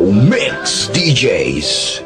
Mix DJs.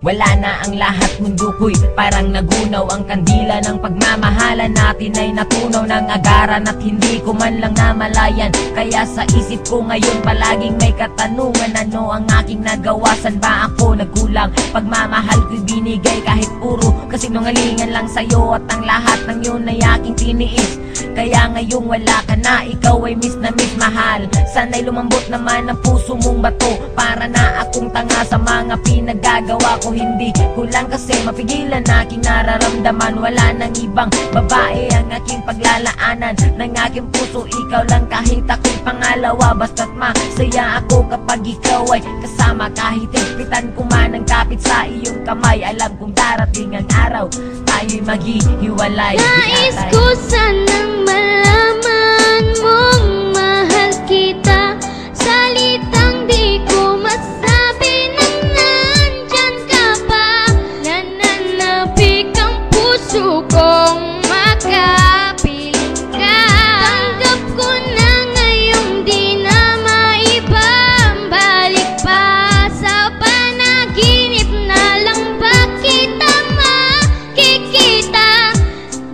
Wala na ang lahat, mundo ko'y parang nagunaw. Ang kandila ng pagmamahalan natin ay natunaw ng agaran at hindi ko man lang namalayan. Kaya sa isip ko ngayon palaging may katanungan, ano ang aking nagawa? San ba ako nagkulang? Pagmamahal ko'y binigay kahit puro kasinungalingan lang sa'yo, at ang lahat ng yun ay aking tiniis. Kaya ngayong wala ka na, ikaw ay miss na miss mahal. Sana'y lumambot naman ang puso mong bato. Para na akong tanga sa mga pinagagawa ko, hindi ko lang kasi mapigilan aking nararamdaman. Wala nang ibang babae ang aking paglalaanan ng aking puso, ikaw lang kahit ako'y pangalawa. Basta't masaya ako kapag ikaw ay kasama. Kahit higpitan ko man ang kapit sa iyong kamay, alam kong darating ang araw tayo'y maghihiwalay. Nais ko sanang malaman mong mahal kita. Salitang di ko masabi nang nandyan ka pa. Nananapik ang puso kong makapiling ka. Tanggap ko na ngayong di na maibabalik pa. Sa panaginip na lang ba kita makikita?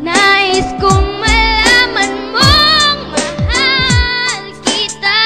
Nais kong malaman mong mahal kita.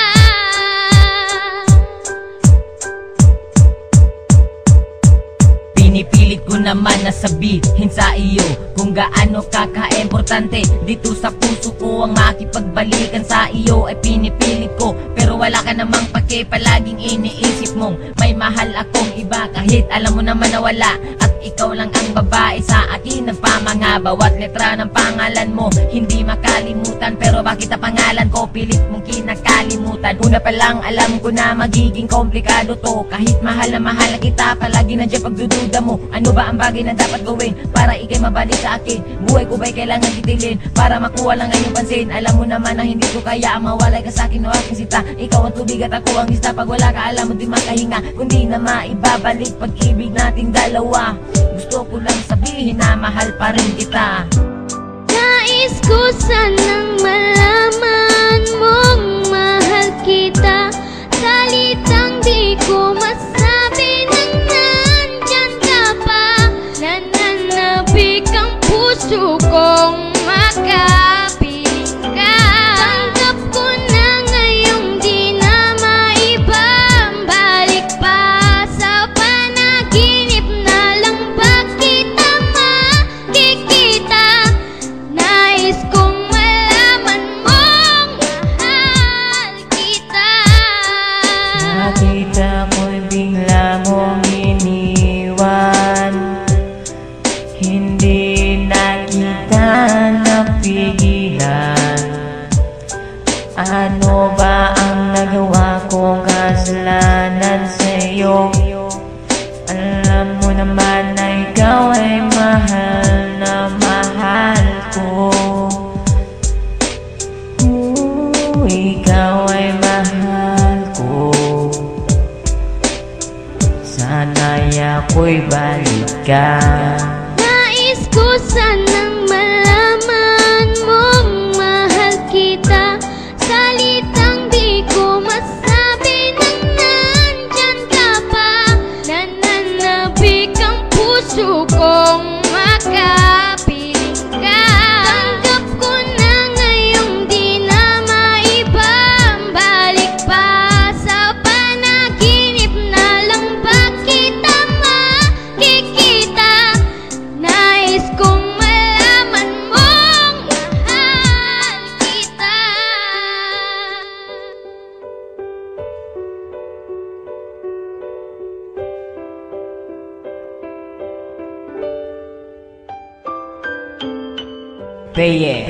Pinipilit ko naman na sabihin sa iyo kung gaano ka-importante dito sa puso ko. Ang makipagbalikan sa iyo ay pinipilit ko, pero wala ka namang pake. Palaging iniisip mong may mahal akong iba, kahit alam mo naman na wala. At ikaw lang ang babae sa akin nagpamanga. Bawat letra ng pangalan mo hindi makalimutan, pero bakit ang pangalan ko pilit mong kinakalimutan? Una pa lang alam ko na magiging komplikado to. Kahit mahal na kita, palagi nandiyan pagdududa mo. Ano ba ang bagay na dapat gawin para ikay mabalik sa akin? Buhay ko ba'y kailangan titilin para makuha lang ang iyong pansin? Alam mo naman na hindi ko kaya ang mawalay ka sa akin o aking sita. Ikaw ang tubig at ako ang isda. Pag wala ka alam mo di makahinga, kundi na maibabalik pag-ibig nating dalawa. Gusto ko lang sabihin na mahal pa rin kita. Nais ko sanang malaman mong mahal kita. Salitang di ko masabi nang nandyan ka pa. Nananapik ang puso kong makapiling ka. Tanggap ko na ngayong di na maibabalik pa. Sa panaginip na lang ba kita makikita? Nais kong malaman mong mahal kita. Nakita ko'y bigla mong iniwan, hindi na kita napigilan. Ano ba ang nagawa kong kasalanan sa'yo? Alam mo naman na ikaw ay mahal na mahal ko. Ikaw ay mahal ko. Sana'y ako'y balikan. Nais ko sanang malaman mong mahal kita. Salitang di ko masabi nang nandyan ka pa. Nananapik ang puso kong makapiling ka. Tanggap ko na ngayong di na maibabalik pa. Sa panaginip na lang ba kita makikita? Nais kong malaman mong mahal kita. Peye.